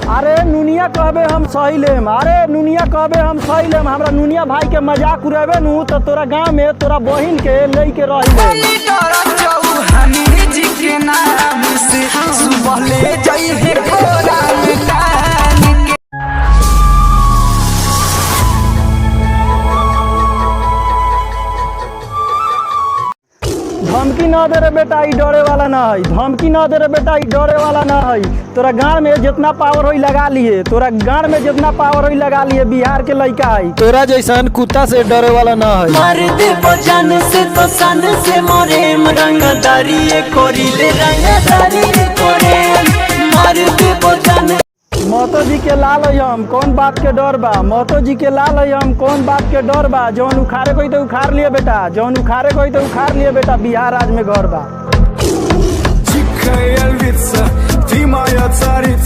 अरे नुनिया कहबे हम सही लेम, अरे नुनिया कहबे हम सही लेम। हमरा नुनिया भाई के मजाक उड़ाबे नु तो तोरा गांव में तोरा बहिन के लेके रही ले। के नाम से सुबह ले जाई है कोरा धमकी ना दे रे बेटा, ई डरे वाला ना है। धमकी ना दे रे बेटा, ई डरे वाला ना है। तोरा गांव में जितना पावर होई लगा लिए, तोरा गांव में जितना पावर होई लगा लिए। बिहार के लड़का है, तोरा जैसन कुत्ता से डरे वाला ना है। मार दे बजान से तो सन से मोरे रंगदारी कोरी ले रंगदारी कोरे मार दे बजान। महतो जी के लाल है हम, कौन बात के डर बा। महतो जी के लाल है हम, कौन बात के डर बा। जौन उखाड़े कोई तो उखाड़ लिए बेटा, जौन उखाड़े कोई तो उखाड़ लिए बेटा। बिहार आज में घर बा। Тихая львица, ты моя царица.